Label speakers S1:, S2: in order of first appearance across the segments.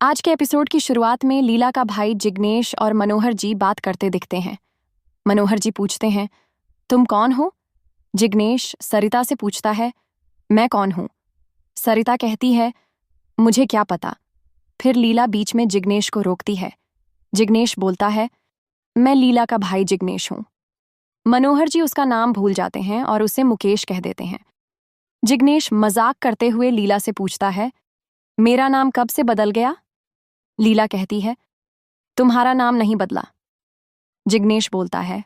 S1: आज के एपिसोड की शुरुआत में लीला का भाई जिग्नेश और मनोहर जी बात करते दिखते हैं। मनोहर जी पूछते हैं, तुम कौन हो? जिग्नेश सरिता से पूछता है, मैं कौन हूं? सरिता कहती है, मुझे क्या पता। फिर लीला बीच में जिग्नेश को रोकती है। जिग्नेश बोलता है, मैं लीला का भाई जिग्नेश हूं। मनोहर जी उसका नाम भूल जाते हैं और उसे मुकेश कह देते हैं। जिग्नेश मजाक करते हुए लीला से पूछता है, मेरा नाम कब से बदल गया? लीला कहती है, तुम्हारा नाम नहीं बदला। जिग्नेश बोलता है,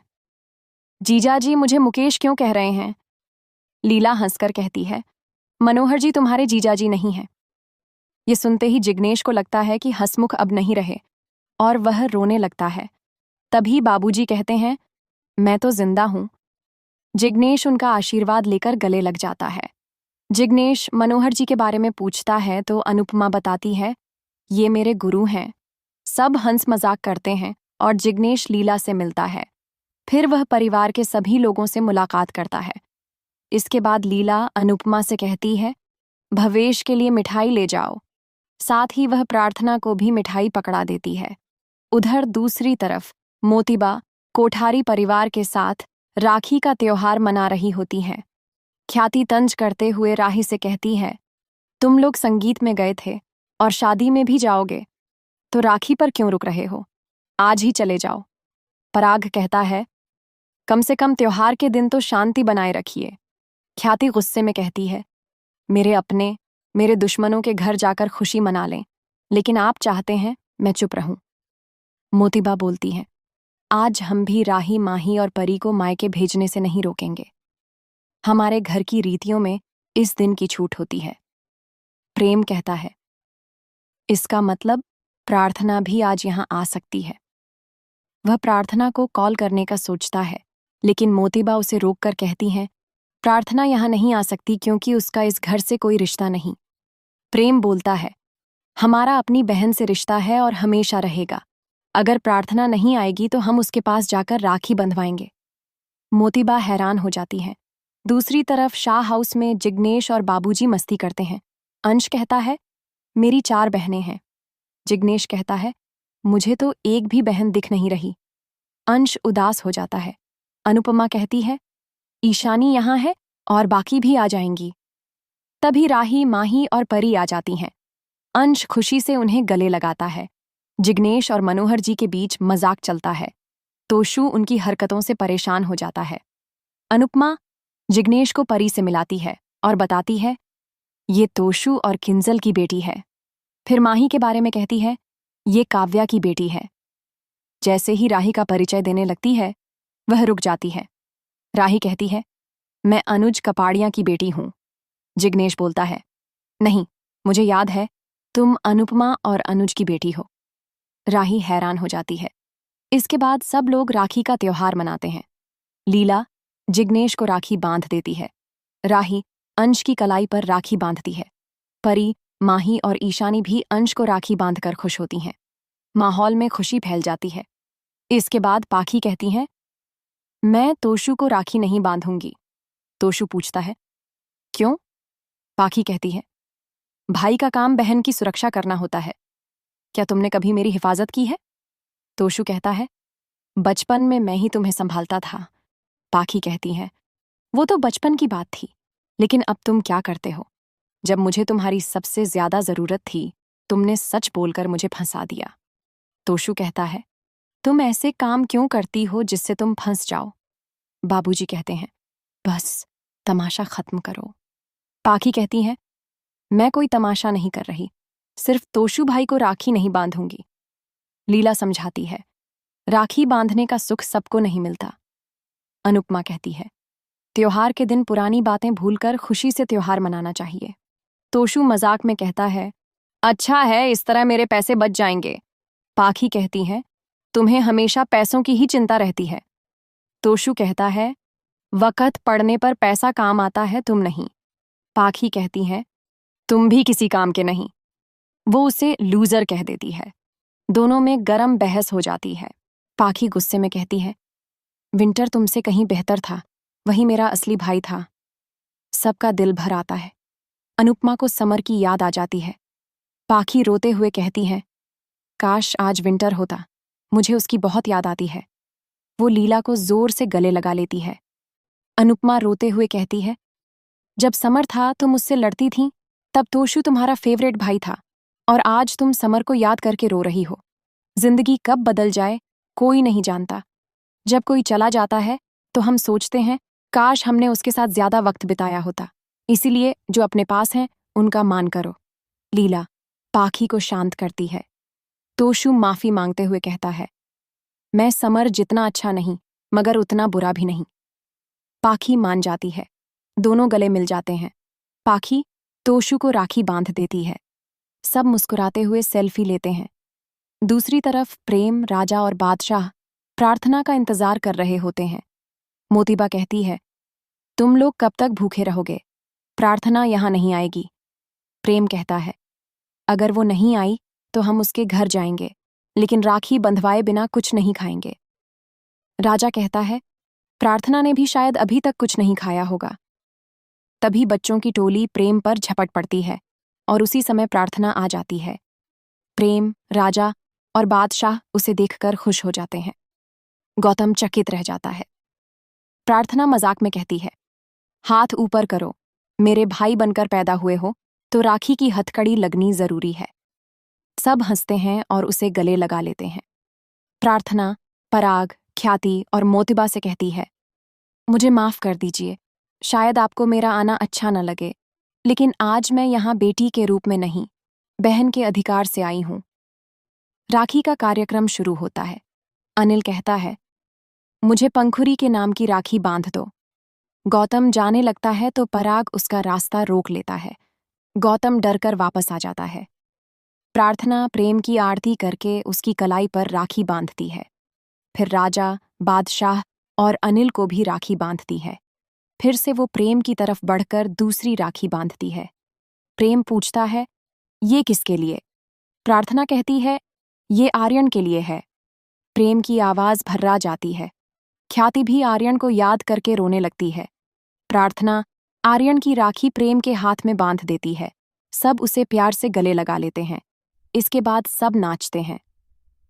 S1: जीजा जी मुझे मुकेश क्यों कह रहे हैं? लीला हंसकर कहती है, मनोहर जी तुम्हारे जीजा जी नहीं हैं। ये सुनते ही जिग्नेश को लगता है कि हंसमुख अब नहीं रहे और वह रोने लगता है। तभी बाबूजी कहते हैं, मैं तो जिंदा हूं। जिग्नेश उनका आशीर्वाद लेकर गले लग जाता है। जिग्नेश मनोहर जी के बारे में पूछता है तो अनुपमा बताती है, ये मेरे गुरु हैं। सब हंस मजाक करते हैं और जिग्नेश लीला से मिलता है। फिर वह परिवार के सभी लोगों से मुलाकात करता है। इसके बाद लीला अनुपमा से कहती है, भवेश के लिए मिठाई ले जाओ। साथ ही वह प्रार्थना को भी मिठाई पकड़ा देती है। उधर दूसरी तरफ मोतीबा कोठारी परिवार के साथ राखी का त्योहार मना रही होती है। ख्याति तंज करते हुए राही से कहती है, तुम लोग संगीत में गए थे और शादी में भी जाओगे, तो राखी पर क्यों रुक रहे हो? आज ही चले जाओ। पराग कहता है, कम से कम त्योहार के दिन तो शांति बनाए रखिए। ख्याति गुस्से में कहती है, मेरे दुश्मनों के घर जाकर खुशी मना लें, लेकिन आप चाहते हैं मैं चुप रहूं। मोतीबा बोलती है, आज हम भी राही, माही और परी को मायके भेजने से नहीं रोकेंगे। हमारे घर की रीतियों में इस दिन की छूट होती है। प्रेम कहता है, इसका मतलब प्रार्थना भी आज यहां आ सकती है। वह प्रार्थना को कॉल करने का सोचता है, लेकिन मोतीबा उसे रोककर कहती हैं, प्रार्थना यहां नहीं आ सकती क्योंकि उसका इस घर से कोई रिश्ता नहीं। प्रेम बोलता है, हमारा अपनी बहन से रिश्ता है और हमेशा रहेगा। अगर प्रार्थना नहीं आएगी तो हम उसके पास जाकर राखी बंधवाएंगे। मोतीबा हैरान हो जाती है। दूसरी तरफ शाह हाउस में जिग्नेश और बाबूजी मस्ती करते हैं। अंश कहता है, मेरी 4 बहनें हैं। जिग्नेश कहता है, मुझे तो एक भी बहन दिख नहीं रही। अंश उदास हो जाता है। अनुपमा कहती है, ईशानी यहाँ है और बाकी भी आ जाएंगी। तभी राही, माही और परी आ जाती हैं। अंश खुशी से उन्हें गले लगाता है। जिग्नेश और मनोहर जी के बीच मजाक चलता है। तोशु उनकी हरकतों से परेशान हो जाता है। अनुपमा जिग्नेश को परी से मिलाती है और बताती है, ये तोशु और किंजल की बेटी है। फिर माही के बारे में कहती है, ये काव्या की बेटी है। जैसे ही राही का परिचय देने लगती है, वह रुक जाती है। राही कहती है, मैं अनुज कपाड़िया की बेटी हूं। जिग्नेश बोलता है, नहीं, मुझे याद है, तुम अनुपमा और अनुज की बेटी हो। राही हैरान हो जाती है। इसके बाद सब लोग राखी का त्योहार मनाते हैं। लीला जिग्नेश को राखी बांध देती है। राही अंश की कलाई पर राखी बांधती है। परी, माही और ईशानी भी अंश को राखी बांधकर खुश होती हैं। माहौल में खुशी फैल जाती है। इसके बाद पाखी कहती हैं, मैं तोशु को राखी नहीं बांधूंगी। तोशु पूछता है, क्यों? पाखी कहती है, भाई का काम बहन की सुरक्षा करना होता है। क्या तुमने कभी मेरी हिफाजत की है? तोशु कहता है, बचपन में मैं ही तुम्हें संभालता था। पाखी कहती है, वो तो बचपन की बात थी, लेकिन अब तुम क्या करते हो? जब मुझे तुम्हारी सबसे ज्यादा जरूरत थी, तुमने सच बोलकर मुझे फंसा दिया। तोशु कहता है, तुम ऐसे काम क्यों करती हो जिससे तुम फंस जाओ? बाबूजी कहते हैं, बस तमाशा खत्म करो। पाखी कहती है, मैं कोई तमाशा नहीं कर रही, सिर्फ तोशु भाई को राखी नहीं बांधूंगी। लीला समझाती है, राखी बांधने का सुख सबको नहीं मिलता। अनुपमा कहती है, त्योहार के दिन पुरानी बातें भूलकर खुशी से त्योहार मनाना चाहिए। तोशु मजाक में कहता है, अच्छा है, इस तरह मेरे पैसे बच जाएंगे। पाखी कहती है, तुम्हें हमेशा पैसों की ही चिंता रहती है। तोशु कहता है, वक़्त पड़ने पर पैसा काम आता है, तुम नहीं। पाखी कहती है, तुम भी किसी काम के नहीं। वो उसे लूजर कह देती है। दोनों में गरम बहस हो जाती है। पाखी गुस्से में कहती है, विंटर तुमसे कहीं बेहतर था, वही मेरा असली भाई था। सबका दिल भर आता है। अनुपमा को समर की याद आ जाती है। पाखी रोते हुए कहती है, काश आज विंटर होता, मुझे उसकी बहुत याद आती है। वो लीला को जोर से गले लगा लेती है। अनुपमा रोते हुए कहती है, जब समर था तुम मुझसे लड़ती थीं, तब तोशु तुम्हारा फेवरेट भाई था, और आज तुम समर को याद करके रो रही हो। जिंदगी कब बदल जाए कोई नहीं जानता। जब कोई चला जाता है तो हम सोचते हैं, काश हमने उसके साथ ज्यादा वक्त बिताया होता। इसीलिए जो अपने पास हैं उनका मान करो। लीला पाखी को शांत करती है। तोशु माफी मांगते हुए कहता है, मैं समर जितना अच्छा नहीं, मगर उतना बुरा भी नहीं। पाखी मान जाती है। दोनों गले मिल जाते हैं। पाखी तोशु को राखी बांध देती है। सब मुस्कुराते हुए सेल्फी लेते हैं। दूसरी तरफ प्रेम, राजा और बादशाह प्रार्थना का इंतजार कर रहे होते हैं। मोतीबा कहती है, तुम लोग कब तक भूखे रहोगे? प्रार्थना यहां नहीं आएगी। प्रेम कहता है, अगर वो नहीं आई तो हम उसके घर जाएंगे, लेकिन राखी बंधवाए बिना कुछ नहीं खाएंगे। राजा कहता है, प्रार्थना ने भी शायद अभी तक कुछ नहीं खाया होगा। तभी बच्चों की टोली प्रेम पर झपट पड़ती है और उसी समय प्रार्थना आ जाती है। प्रेम, राजा और बादशाह उसे देखकर खुश हो जाते हैं। गौतम चकित रह जाता है। प्रार्थना मजाक में कहती है, हाथ ऊपर करो, मेरे भाई बनकर पैदा हुए हो तो राखी की हथकड़ी लगनी जरूरी है। सब हंसते हैं और उसे गले लगा लेते हैं। प्रार्थना पराग, ख्याति और मोतिबा से कहती है, मुझे माफ कर दीजिए, शायद आपको मेरा आना अच्छा न लगे, लेकिन आज मैं यहाँ बेटी के रूप में नहीं, बहन के अधिकार से आई हूं। राखी का कार्यक्रम शुरू होता है। अनिल कहता है, मुझे पंखुरी के नाम की राखी बांध दो। गौतम जाने लगता है तो पराग उसका रास्ता रोक लेता है। गौतम डरकर वापस आ जाता है। प्रार्थना प्रेम की आरती करके उसकी कलाई पर राखी बांधती है। फिर राजा, बादशाह और अनिल को भी राखी बांधती है। फिर से वो प्रेम की तरफ बढ़कर दूसरी राखी बांधती है। प्रेम पूछता है, ये किसके लिए? प्रार्थना कहती है, ये आर्यन के लिए है। प्रेम की आवाज भर्रा जाती है। ख्याति भी आर्यन को याद करके रोने लगती है। प्रार्थना आर्यन की राखी प्रेम के हाथ में बांध देती है। सब उसे प्यार से गले लगा लेते हैं। इसके बाद सब नाचते हैं।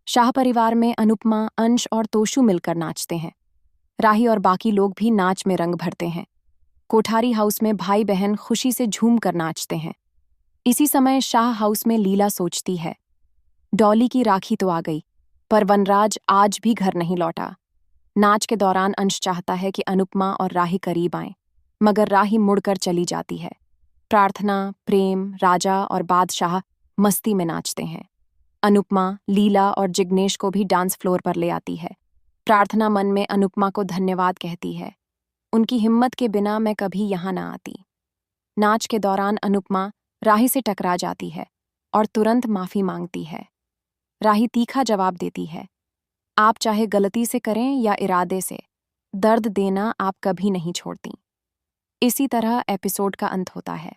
S1: शाह परिवार में अनुपमा, अंश और तोशु मिलकर नाचते हैं। राही और बाकी लोग भी नाच में रंग भरते हैं। कोठारी हाउस में भाई बहन खुशी से झूम कर नाचते हैं। इसी समय शाह हाउस में लीला सोचती है, डॉली की राखी तो आ गई, पर वनराज आज भी घर नहीं लौटा। नाच के दौरान अंश चाहता है कि अनुपमा और राही करीब आएं, मगर राही मुड़कर चली जाती है। प्रार्थना, प्रेम, राजा और बादशाह मस्ती में नाचते हैं। अनुपमा, लीला और जिग्नेश को भी डांस फ्लोर पर ले आती है। प्रार्थना मन में अनुपमा को धन्यवाद कहती है, उनकी हिम्मत के बिना मैं कभी यहाँ ना आती। नाच के दौरान अनुपमा राही से टकरा जाती है और तुरंत माफी मांगती है। राही तीखा जवाब देती है, आप चाहे गलती से करें या इरादे से, दर्द देना आप कभी नहीं छोड़ती। इसी तरह एपिसोड का अंत होता है।